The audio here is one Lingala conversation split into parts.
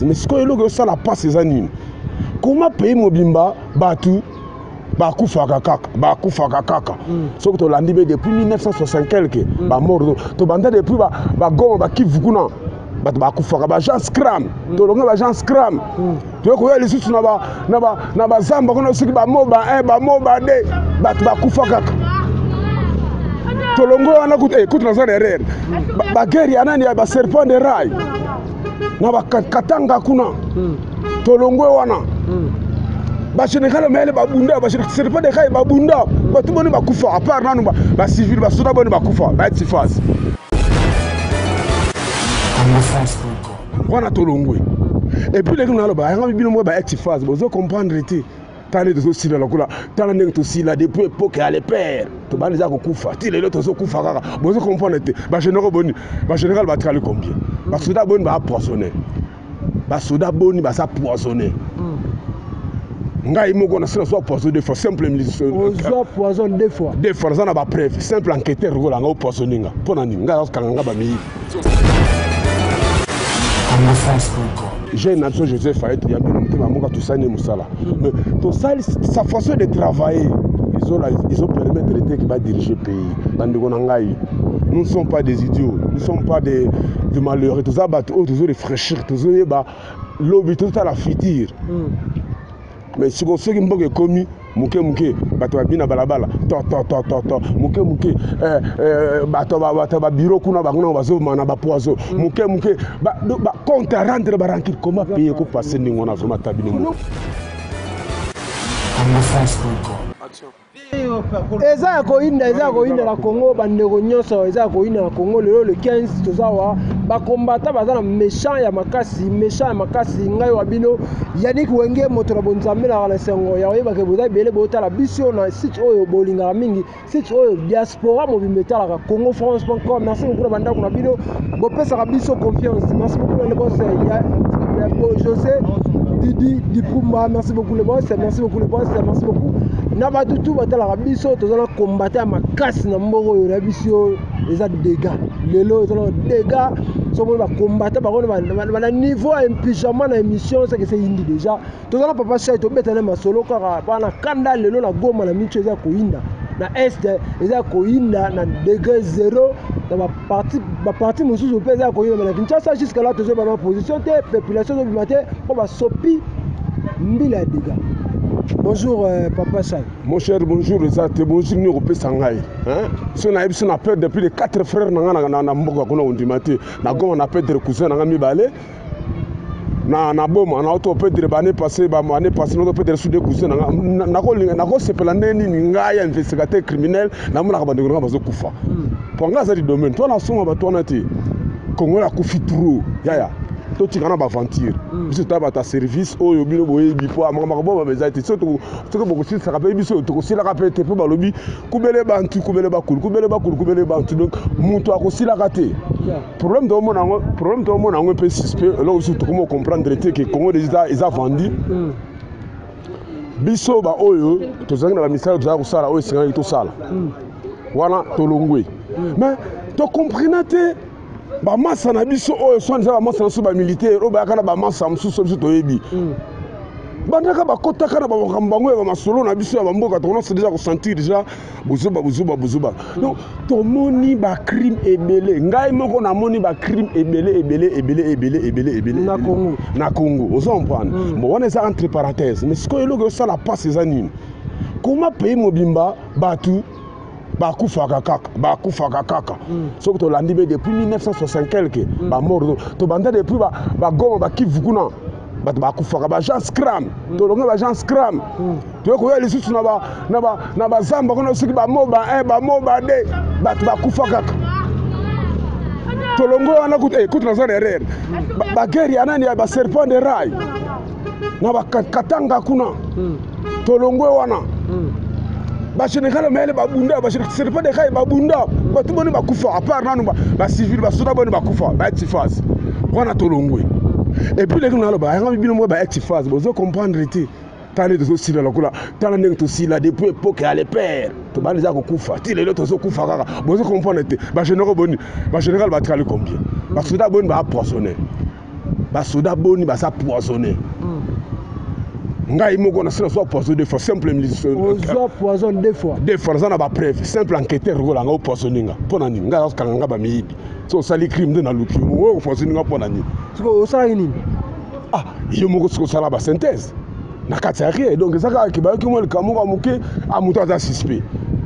Mais ce que ça la passe ces années. Comment payer mobimba batu bakufaka kaka ce que tu l'as dit depuis 1960 quelque ba mort to banda depuis ba goma ba kivukuna bakufaka ba Jean Scram to longa ba Jean Scram to ko yeli susu na ba zamba kono siki ba moba 1 ba moba 2 bakufaka to longo wana écoute na zone erreur ba guerre anani ba serpent de rail na ba katanga kuna to longo wana ba général mele ba bunda ba serpent de rail ba bunda ba tout boni ba kufa à part nanu ba civil ba soda boni ba kufa ba tifas wana to longo et puis les gens ba nga bino mo ba tifas bozo comprendre té tane de aussi la kula tane ndenge to sila depuis époque à les pères to ba déjà ko kufa ti les autres zo kufa kaka bozo comprendre té ba général ba trali combien ba soda boni ba poissonner ba soda boni ba ça poissonner ngai moko na soit poisson deux fois simple milice poison deux fois ça na ba preuve simple enquêteur ngola nga poissoninga pona ni nga kanga ba mi j'ai une nation Joseph Fayet il y a bien monga tout ça ne musala mais tout ça sa façon de travailler ils ont permis de traiter qui va diriger le pays bandeko na ngai nous ne sommes pas des idiots nous ne sommes pas des malheureux tout ça toujours réfléchir toujours ba lobby tout à la future mais si on sait que mboke komi muke bato babina balabala to muke bato ba bureau kuna bangona bazo mana ba poison muke ba compte à rendre ba ranki comment payer ko passer ningo na vraiment tabini mo eza ya koinda na Congo bandeko nyonso eza ya koinda na Congo lelo le 15 tozawa bakombata baza na méchant ya makasi ngai wa bino Yannick Wenge moto na bonzambe na la sengo ya oyeba ke boza bele botala biso na site oyo bolinga mingi site oyo diaspora mobimeta la congofrance.com merci beaucoup banda kuna bino bopesa biso confiance merci beaucoup le boss ya José Didi Dipumba merci beaucoup le boss merci beaucoup na batutu batala biso tozana combattre makasi na mboko oyo na biso eza dégâts lelo eza dégâts somo ba combattre ba na niveau impuissant na émission c'est que c'est indi déjà tozana papa chat to betana masolo kaka bana kanda lelo na goma na micho eza koinda na est eza koinda na degré 0 dans ba partie mususu pe eza koinda na Kinshasa jusqu'à là tozo ba position te population de matin pour ba sopi mbila dégâts. Bonjour Papa Chai. Mon cher, bonjour les amis, bonjour nous repé sangai. Hein? Si on a peur depuis les 4 frères na mboka kuna ondimate, na goma na perdre cousin na mi balé. Na boma na auto perdre ba année passée no perdre sous des cousins na ko sepela ndeni ngaya investigateur criminel na mona ka bandeko na bazo kufa. Ponga za di domaine, toi na soma ba toi na ti. Congo la kufituru. Yaya. Toi tu kana ba aventure biso ta ta service oyo bino boye bipo amaka bo ba bezaiti so to boko si ça rappelle biso to si la rappelle te po ba lobi kubele bantu kubele bantu donc muto akosila kate problème do mona ngo pe suspect là aussi to comment comprendre que Congo déjà ils a vendu biso ba oyo to zanga na misala to sala oyo singa to sala wana to longwe mais to comprenate ba massa na biso oyo so nza ba massa na so ba militaire o ba kana ba massa mususu biso to yebi bandaka ba kota kana ba makambango ya masolo na biso ya bamboka to commence déjà ko sentir déjà buzuba donc to moni ba crime ebele ngai moko na moni ba crime ebele na Congo ozo comprendre bon on est ça entre parenthèses mais ce que eloko ça la passe ces années comment payer mobimba batu bakufaka kaka ce que tu l'as dit depuis 1960 quelque ba mort to banda depuis ba goma ba kivukuna bakufaka ba Jean Scram to longa ba Jean Scram to ko yeli susu na ba zamba kono siki ba moba 1 ba moba 2 bakufaka to longo wana écoute na zone erreur ba guerre anani ba serpent de rail na ba katanga kuna to longo wana ba général mele ba bunda ba serpent de rail ba bunda ba tout boni ba kufa à part nanu ba civil ba soda boni ba kufa ba tifas wana to longo et puis les gens là ba nga bino mo ba tifas bozo comprendre té tane de sila la kula tane ndenge to sila depuis époque à les pères to ba déjà ko kufa ti les autres zo kufa kaka bozo comprendre té ba général ba trali combien ba soda boni ba poissonner basoda boni baza poisonné ngai moko na sala soit poison deux fois simple soit poison deux fois ça na ba preuve simple enquêteur ko la nga poisonné nga pona ni nga kanga ba miyibi so sali crime de na luki mo poisonné nga pona ni siko osala nini yo moko siko sala ba synthèse na kati ya rien donc ezaka ki ba ki mo le kamuka muke amuto aza suspect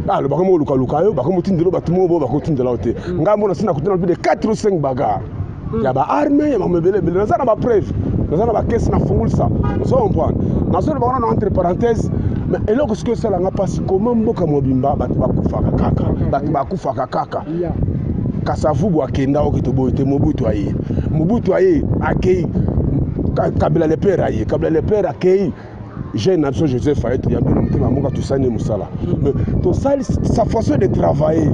le bako luka luka yo bako mutindelo batumo bo bako tindela ote nga mona sina kutana plus de 4 ou 5 bagarres ya ba armée ya mabele bele na ba preuve na ba caisse na fungulsa so comprendre na so le bako na entre parenthèses mais eloko ce que ça nga passe comment mboka mobimba batu bakufaka kaka kasavubu akenda okito boyete Mobutu aye akei Kabila le père akei j'ai une nation Joseph Fayette il y a bien longtemps mamuka tusane musala mais to sali sa façon de travailler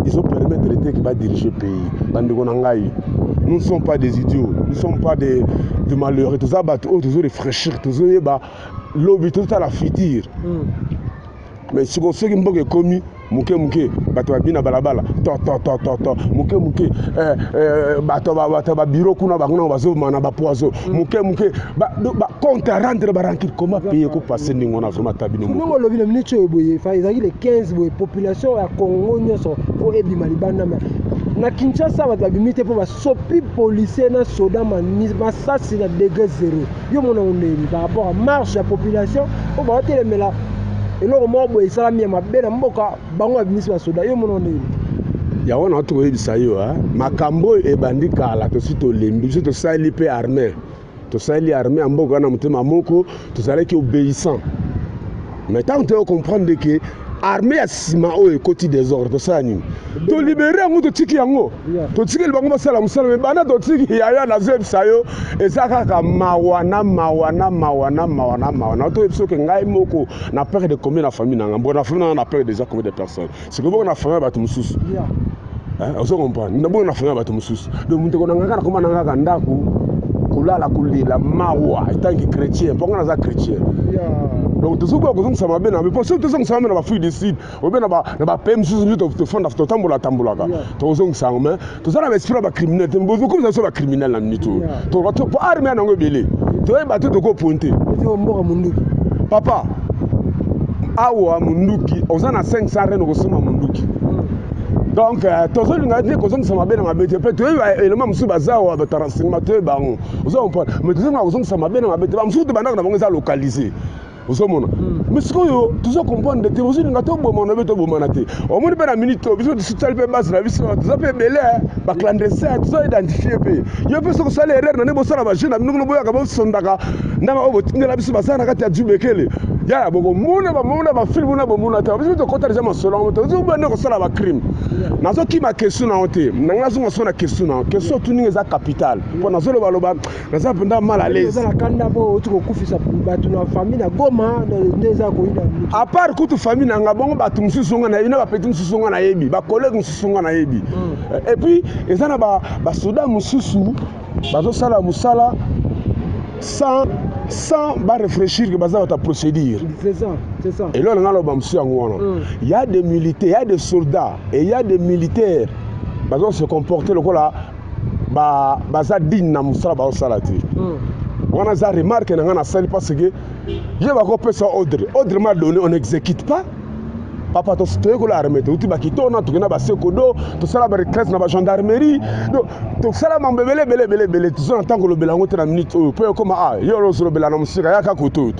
ils ont permis de traiter qui va diriger le pays bandeko nangai nous ne sommes pas des idiots nous ne sommes pas des malheureux tous abattre tous réfléchir tous yeba lobby tout à la future mais si on sait que mboka komi muke bato babina balabala to muke bato ba bureau kuna bakuna bazo mana ba poison muke ba compte à rendre ba ranking comment payer ko passer ningo na vraiment tabino muke ngo lobi le minute boye fa ezaki le 15 boye population ya Congo nyoso po ebima libanda na Kinshasa bato babimite po ba sopi policier na soda masasi na degré 0 yo mona oneli par rapport à marche ya population po ba telemela eloko moko esalami ya mabe na mboka bango abimisi basoda yo mona nini yango na toyebisa yo makambo ebandi kala tosi tolembi biso tosali mpe armée ya mboka na motema moko tozalaki obéissant mais tant que comprendre que armée ya nsima oyo ekoti désordre tosala nini tolibere yango totiki yango totikeli bango basala mosala me bana totiki yaya nazoyebisa yo eza kaka mawa toyebi soki ngai moko na père de combien na famille nanga mboka na famille nanga na père déjà combien de personnes sikoy boka na famille ya bato mosusu ozo comprendre boka na famille ya bato mosusu donc muteko nanga kaka nakoma nanga kaka ndako kolala kolela mawa etangi chrétien mponga naza chrétien donc tout ce que vous savez bien mais pour ceux qui sont savez na ba fille décide ou bien na ba PM sous te fond to tambola to zo ngisa mais to ça na esprit ba criminel te mbozo comme ça so ba criminel na minute to pour armée na ngobele to ba to ko pointer to mboka munduki papa awa munduki ozana 500 reno ko soma munduki donc tozo linga ne ko zonga sama bena mabete pe to élément musu bazawa ba renseignement te bango ozo on mais tozo na ko zonga sama bena mabete ba musu te banda na bango za localiser ozo mona mais ce que tozo comprendre te ozo linga to boma na beto boma na te o moni pe na minute biso social pe base na biso tozo pe belé ba clandestin tozo identifier pe yo pe so ko sala erreur na ne bo sala ba jeune na no boya ka bo sondaka ndama o botingela biso basana kati ya jubekele ya boko mona ba film na bo mona ta biso to kota déjà masolo to zo ba ne ko sala ba crime nazo ki ma question na ote nanga zo sona question na question tuninga za capital po nazo lo baloba naza penda mal à l'aise za kanda bo tu ko kufisa batu na famille na goma ndeza ko ina à part kutu famille nanga bongo batu mususu nga na ina ba petit mususu nga na yebi ba collègue mususu nga na yebi et puis ezana ba soda mususu bazo sala musala sans réfléchir que baza ta procédure. C'est ça. Et là on a il y a des militaires, il y a des soldats et il y a des militaires bazo se comporter le là baza digne na musala ba salati. On a ça remarque na sali parce que je va couper ça ordre m'a donné on n'exécute pas. Papa to stoye ko la armée to uti bakito na to kena ba sekodo to sala ba request na ba gendarmerie to sala mambebele to so en tant que le belango te na minute peu comme yo lo so belana musika ya ka koto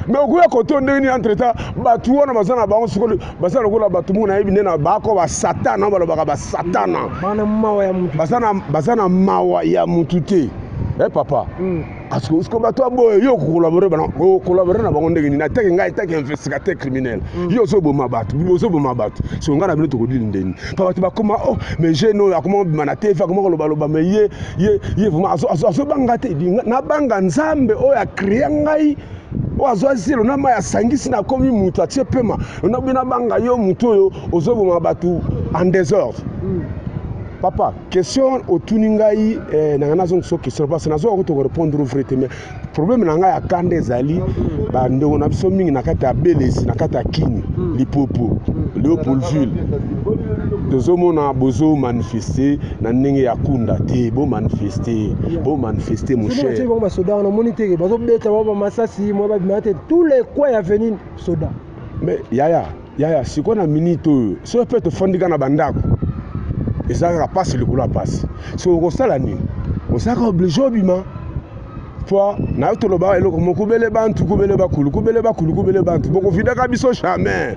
mais okuya koto ndeni entre temps ba tu wana bazana ba on sokolo bazana ko la ba tumu na yebi na ba ko ba satana ba lo ba satana bana mawa ya mutu bazana mawa ya mutu te papa parce que ce que bato boy yo collaborer na bango ndenge ni na teke ngai teke investigateur criminel yo so bo mabat so ngana bino to ko dili ndeni papa tu ba koma mais je no ya comment manate fa comment lo ba mais ye vraiment aso banga te na banga nzambe o ya créer ngai oazwazilo na ma ya sangisi na komi mutu atie pema na bina banga yo mutu yo ozo bo mabatu en désordre. Papa, question au tuningai nangana zong so question parce que nazo ko répondre ouvertement mais problème nanga ya kande zali ba ndeko na biso mingi na kata belesi na kata kini lipopo Léopoldville tozomona bozo manifester na ndenge ya kunda te bo manifester mon cher soda on monité bazo beta ba masasi mo ba bimate tous les coins à venir soda mais yaya siko na minute so peut te fondika na bandako ezaka passe le kula passe so ko sala ni on saka obligé obima fois na to lo ba eloko mo kubele bantu kubele bakulu boko vidaka biso jamais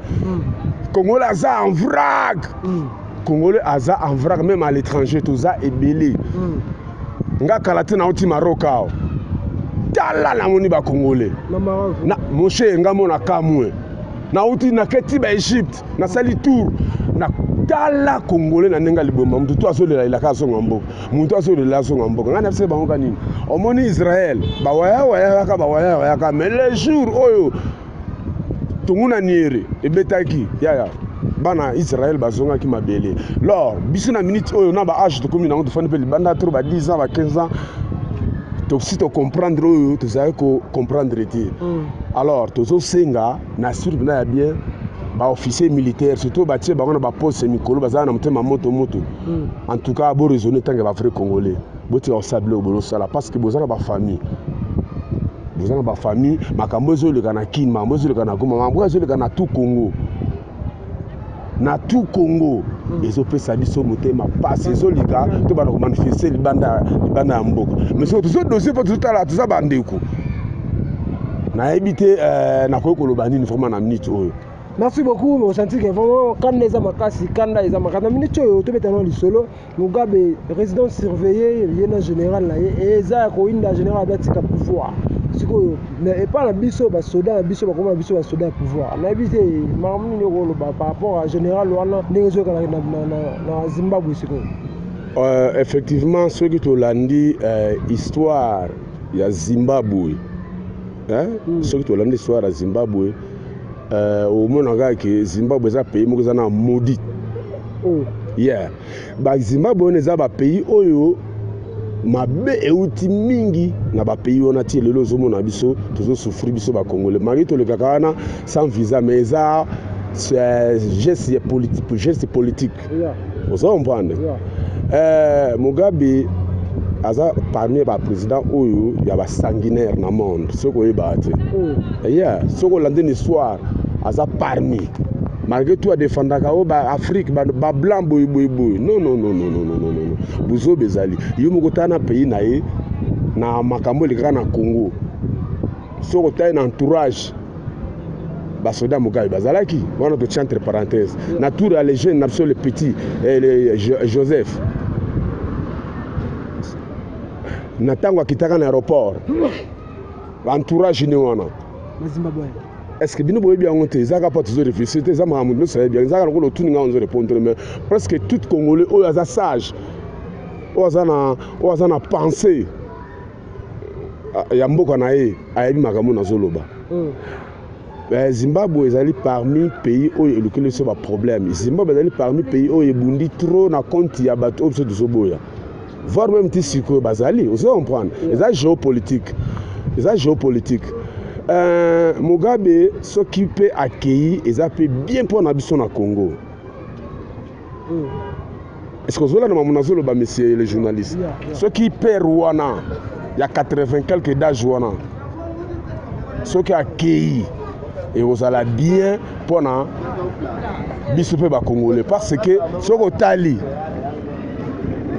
Congolais aza en vrac Congolais aza en vrac même à l'étranger tout ça est belé nga kalate na oti maroka tala na moni ba Congolais na moshe nga mona kamwe na oti na keti ba Egypte na sali tour na tala Congolais na nenga liboma mutu to asolela ilaka so ngombo mutu asolela so ngombo nga na se ba ngoka nini omoni Israël ba waya ka mais les jours oyo tunguna niere ebetaki yaya bana Israël bazonga ki mabele lors biso na minute oyo na ba âge to komi na to fani pe banda trop ba 10 ans ba 15 ans to si to comprendre oyo to za ko comprendre ti alors to zo senga na sur na ya bien ba officier militaire surtout ba tie ba ngona ba poste mikolo bazana na mutema moto en tout cas bo raisonner tanga ba vrai congolais boti au sable au bolo sala parce que bozana ba famille bozana ba famille makambo zo le kana kin makambo zo le kana goma makambo zo le kana tout Congo na tout Congo ezopesa biso motema pasi ezolika to bana manifester libanda ya mboka mais so tout dossier pour tout là tout ça bandeko na ebité na kokoloba nini vraiment na minute oyo. Merci beaucoup, mais on sentit que vraiment quand les amakasi, quand les amakasi, na minute oyo to betano lisolo, Mugabe résident surveillé, lieutenant général là et ça ko inda général batika pouvoir. Siko mais pas la biso ba soda biso ba comment biso ba soda pouvoir. Na ebité mamu ni ko par rapport à général wana nezo kana na Zimbabwe siko. Effectivement ce que to landi histoire ya Zimbabwe. Ce que to landi histoire ya Zimbabwe au monde que Zimbabwe est un pays qui est maudit. Yeah. Ba Zimbabwe est un pays oyo mabe euti mingi na ba pays on a tiré le lozo mona biso toujours souffrir biso ba Congolais. Mari to le kakana sans visa mais ça c'est geste politique. Vous comprenez? Mugabe aza parmi les présidents oyo ya ba sanguinaire na monde. Ce ko yebate. Yeah, ce ko lande une histoire aza parmi malgré tout à défendre Afrique ba blanc boy non buzo bezali yo mokotana pays na ye na makambo le grand na Congo soko taille na entourage ba soda Mugabe bazalaki wana to entre parenthèses na tour à les jeunes na le petit Joseph na tango akitaka na aéroport entourage ni wana Zimbabwe. Est-ce que bino boye bien ngote zaka pas toujours réfléchir te za mamu no ça bien zaka ngolo tuninga on répondre mais presque tout Congolais oyo aza sage oyo azana pensée ya mboka na ye ayebi makambo na zoloba Zimbabwe ezali parmi pays oyo elukeli so ba problème Zimbabwe ezali parmi pays oyo ebundi trop na compte ya bato oyo so boya voire même tisiko bazali vous comprendre eza géopolitique Mugabe s'occupe accueillir et peut bien pour n'habiter na Congo. Est-ce que vous avez dit que monsieur les journalistes, ceux qui perdent Rwanda, il y a 80 quelques d'âge Rwanda, ceux qui accueillent et vous allez bien pour n'habiter na Congolais parce que ceux qui tali,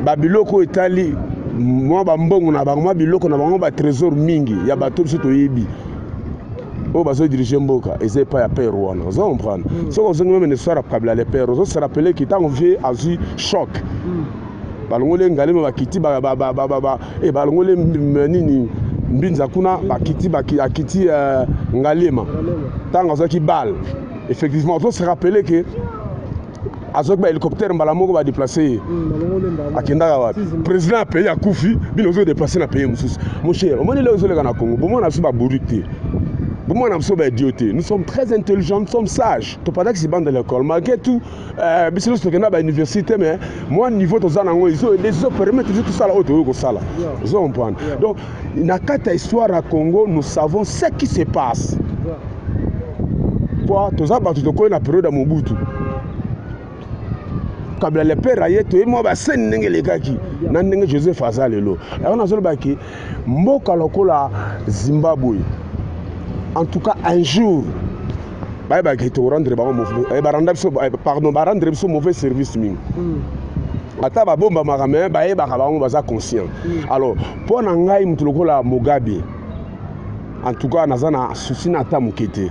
Babiloko Italie, moi bambongo na bango Babiloko na bango ba trésor mingi, ya bato biso toyebi. Oh, bah, ça dirige Mboka, et c'est pas à père Rwanda. Vous comprenez? Ce que vous avez même une histoire à Kabila, les pères, vous se rappelez qu'il t'a envoyé à un choc. Balongole Ngalé, Bakiti, et Balongole Nini, Mbinzakuna, Bakiti, Ngalema. Tant que qui balle. Effectivement, vous se rappelez que Azok hélicoptère Mbalamongo va déplacer à Kendara. Le président a payé à Koufi, mais nous avons déplacé dans le pays. Mon cher, on est là où on a Congo, on a pas bourrité. Nous sommes très intelligents, nous sommes sages. Tu pas que c'est bande de l'école. Malgré tout, je suis à l'université, mais moi, niveau de Zanango, ils ont permis tout ça là, vous comprenez. Donc, dans cette histoire à Congo, nous savons ce qui se passe. Quoi, tout ça, tu te connais la période à Mobutu. Kabila le père aye to mo ba sen ndenge lekaki na ndenge Joseph aza lelo on a zoloba ki mboka lokola Zimbabwe en tout cas un jour ba ki to rendre ba rendre biso mauvais service mingi ata ba bomba makame ba ye ba bango baza conscient alors pour na ngai mutu lokola Mugabe en tout cas nazana souci na ta mukete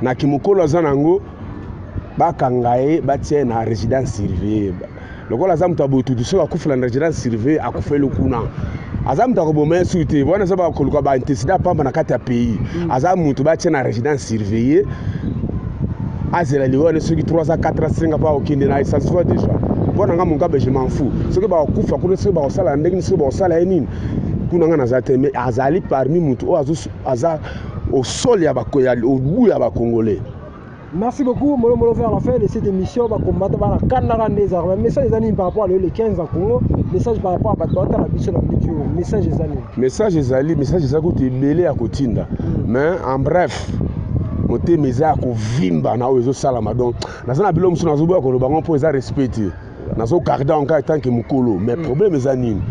na kimokolo zanango bakangaye batie na résidence surveillée lokola za mutu abotutu so akufula na résidence surveillée akufela kuna aza mutu akoboma suite wana za ba koluka ba intensité pamba na kati ya pays aza mutu batie na résidence surveillée azela lione soki 3 à 4 à 5 pas okinde na ça se voit déjà bona nga Mugabe je m'en fous soki ba kufa kuna soki ba osala ndenge soki ba osala nini kuna nga nazate mais azali parmi mutu o aza au sol ya bakoya au bout ya ba congolais. Merci beaucoup, Molo vers la fin de cette émission. On va combattre la Canara des armes. Message des années par rapport à le 15 en Congo. Message par rapport à Batouata, la biche la vidéo. Message des années. Message des années. Message des années. Tu mêlé à Kotinda. Mais en bref, moté mes à Kovimba na ozo salama donc. Na sana bilo musu na zobo ko lo bango po eza respecter. Na zo garder en cas tant que mukolo. Mais problème est anini.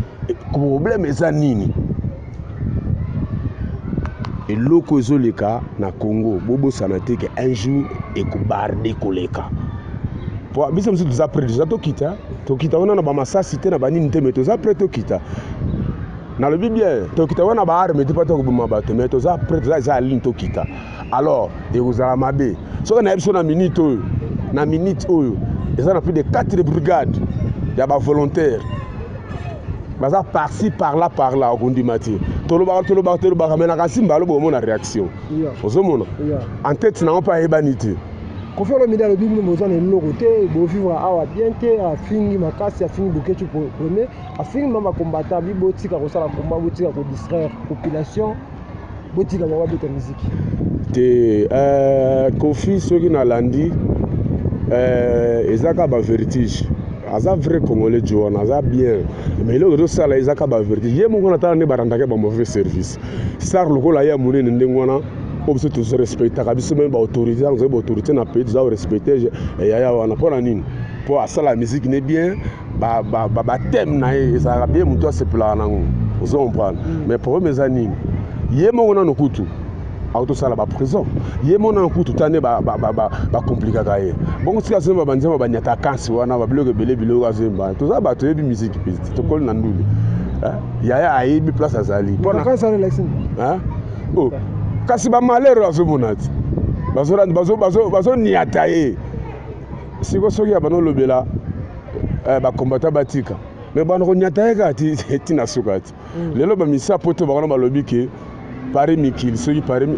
Problème est anini. Et loko ezoleka na Congo bobo sanate que un jour ekobarde koleka pour biso msu tuza prêt déjà tokita wana na ba masasite na banini te mais toza prêt tokita na le bien tokita wana ba arme te pato ko boma bato mais toza prêt za ligne tokita alors et vous allez mabe so na biso na minute oyo eza na plus de 4 brigades ya ba volontaires baza par-ci par-là au Kondimati. Toloba mais na kasimba lobo mona réaction. Ozomona. En tête na pas ebanité. Ko faire le médaille bible mo zone lo côté bo vivre awa bien te a fini makasi a fini boketu premier a fini mama combattant bi botika ko sala combat botika ko distraire population botika ba beta musique. Te Kofi soki na landi ezaka ba vertige. Aza vrai congolais Joan, aza bien. Mais le gros ça là izaka ba vertige. Ye mo kona ta ne barandaka ba mauvais service. Sar lokola ya mune ndengwana obso to se respecter kabiso même ba autorité, on ba autorité na pays za respecter ya wana pona nini. Pour ça la musique n'est bien, ba thème na ezaka bien muto se pla nango. Ozo comprendre. Mais pour mes amis, ye mo kona no kutu. Auto sala ba prison ye mona nkutu tane ba compliquer kaye bongo sika semba banzema banyata kansi wana ba bloke bilo kazemba to za ba to yebi musique piste to kol na nduli ya ayebi place azali pona kansa relaxing oh kasi ba malheur azomonati bazo niata ye siko soki ya bano lobela ba combattant batika mais bano ko niata ye kati tina sukati lelo ba misa poto ba ba lobi ke Paris Mikil, ceux qui Paris au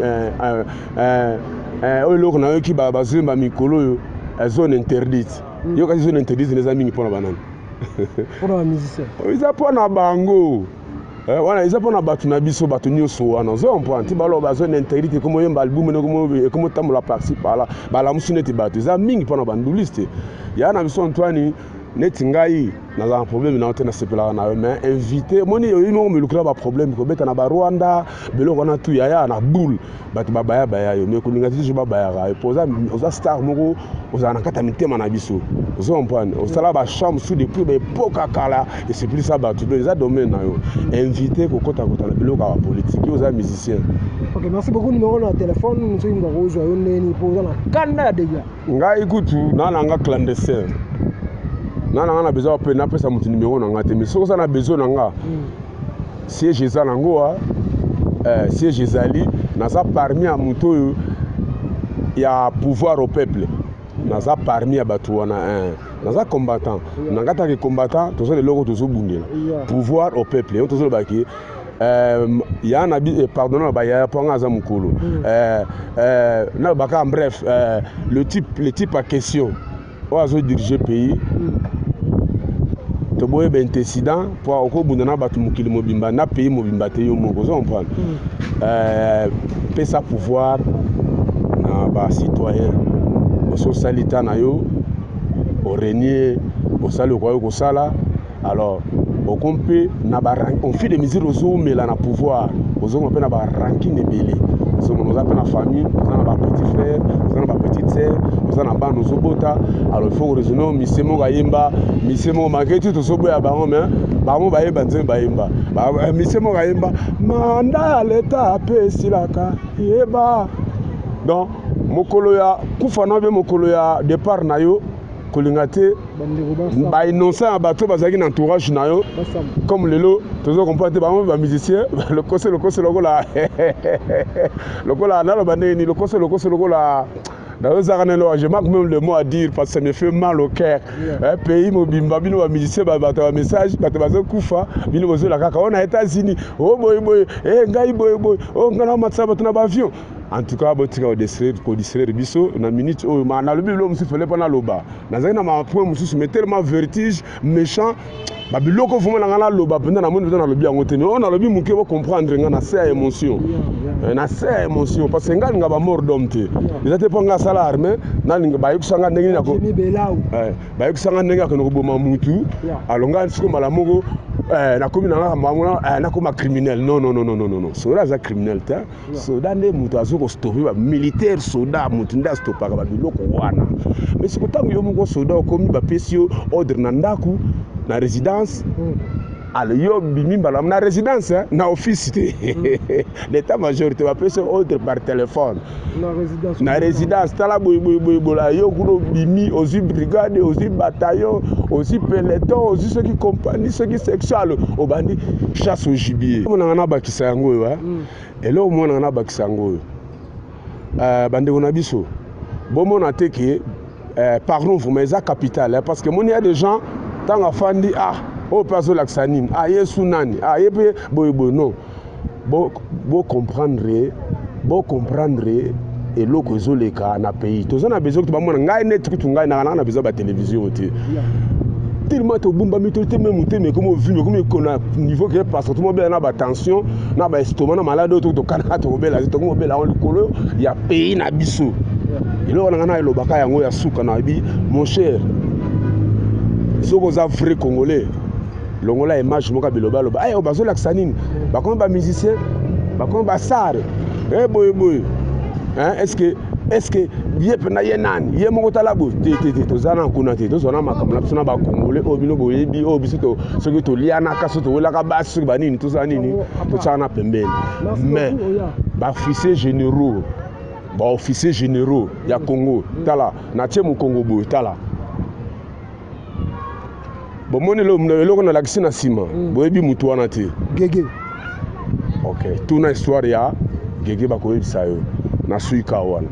na qui bazemba mikolo zone interdite. Yo ka zone interdite les amis pour la banane. Pour la musicien. Ils a pas na bango. Wana ils a pas na batu na biso batu nyoso wana. Zo on prend ti balo ba zone interdite comme yemba album comme tamula par-ci par-là. Ba la musineti batu. Ils a mingi pour na banduliste. Ya na biso Antoine neti ngai na un problème na otena sepela na mais invité moni yo ino me lukra ba problème ko beta na ba Rwanda belo kona tu ya na boule bat ba baya yo me ko ninga ti ba baya et poza oza star moko oza na kata mitema na biso ozo comprendre osala ba chambre sous depuis ba époque kala et c'est plus ça ba tout les domaine na yo invité ko kota na belo ka politique oza musicien. OK, merci beaucoup. Numéro na téléphone nous sommes ngaro zo yo neni poza na kanda ya deja ngai kutu na nga clandestin na besoin pe na pesa mutu numéro na ngate mais soko na besoin na nga siège za nango siège zali na za parmi a mutu ya pouvoir au peuple na za parmi a batu wana na za combattant na ngata ke combattant to so le logo to so bungela pouvoir au peuple on to so baki ya na pardon ba ya ponga za mukulu na baka en bref le type à question oazo diriger pays to boye ben incident pour ko bundana batu mukili mobimba na pays mobimba te yo moko zo comprendre pesa pouvoir na ba citoyen oso salita na yo o renier o sali ko ko sala alors au compé na ba on fait des mesures ozo mela na pouvoir ozo pe na ba ranking ebele Nous avons la famille, nous avons un petit frère, nous avons une petite sœur, nous avons un ban nous obota. Alors il faut raisonner, misemo gayemba, misemo maketu to sobo ya bango mais bango bayeba nzemba bayemba. Misemo gayemba, manda leta pe silaka yeba. Donc mokolo ya kufa na be mokolo ya départ na yo kolingate ba innocent abato bazaki na entourage na yo comme lelo tozo comprendre ba musicien le kose lokola lokola na lo bandeni le kose lokola je marque même le mot à dire parce que ça me fait mal au cœur. Un pays mobimba bino ba musicien ba message ba bazo kufa bino bozo la kaka on a États-Unis oh boy ngai boy oh ngana matsa ba tuna ba avion. En tout cas, botika au distraire biso na minute oh na lobi lo musu fele pana loba. Na zaki na ma point musu mais tellement vertige, méchant. Ba biloko fuma na ngana loba penda na moni na lobi yango tene. On na lobi muke bo comprendre ngana c'est émotion. Na c'est émotion parce que ngana ba mort d'homme te. Ils étaient pas nga sala armée na linga ba yukusanga ndenge na ko. Ba yukusanga ndenge ko boma mutu. Alonga siko malamoko na komi na koma criminel. Non. Soda za criminel ta. Soda ne mutu azoko stopper ba militaire soda mutu nda stopper ba biloko wana. Mais siko tango yo moko soda komi ba pesio ordre na ndaku na résidence. Alors yo bimi balam na résidence na office l'état major te va passer ordre par téléphone na résidence tala boy bola yo kuno bimi aussi brigade aussi bataillon aussi peloton aussi ceux qui compagnie ceux qui sexual au bandi chasse au gibier mona na bakisa yango wa elo mona na bakisa yango bande on abiso bon mona teke pardon vous mais à capital parce que mon y a des gens tant afandi oh perso laxanine yesu nani yepe boy non bo comprendre et loko ezoleka na pays tozana besoin to ba mona ngai net kutu ngai na besoin ba télévision te tellement to bumba mitote même te mais comme vu comme kona niveau que parce que tout le monde na ba tension na ba estomac na malade to kana to bela to mo bela on likolo ya pays na biso et là on a lo baka yango ya suka na bi mon cher soko za vrai congolais longola image moka biloba loba ayo bazo laxanine ba comme ba musicien ba comme ba sar boy hein est-ce que yep na yenani ye moko talabo te tozana kuna te tozona makamla bisona ba congolais obino boyebi obisito soki to liana kaso to wela ka basi soki banini tozana nini to tsana pembeni mais ba officiers généraux ya Congo tala na tiemu Congo boy tala bon moni lo mneloko na lakisi na sima boyebi mutu wana te gege ok tuna histoire ya gege bakoyebisa yo na suika wana.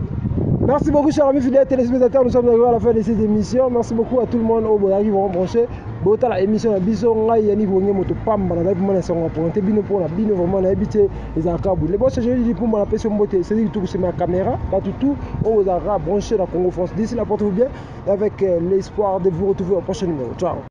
Merci beaucoup chers amis fidèles téléspectateurs, nous sommes arrivés à la fin de cette émission. Merci beaucoup à tout le monde qui vont brancher bota la émission na biso ngai yani bonge moto pamba na biso na songa pointer bino pour la bino vraiment na habité les akabu les boss je dis pour moi la pression beauté c'est tout c'est ma caméra pas tout aux arabes branché la Congo France d'ici la porte vous bien avec l'espoir de vous retrouver au prochain numéro. Ciao.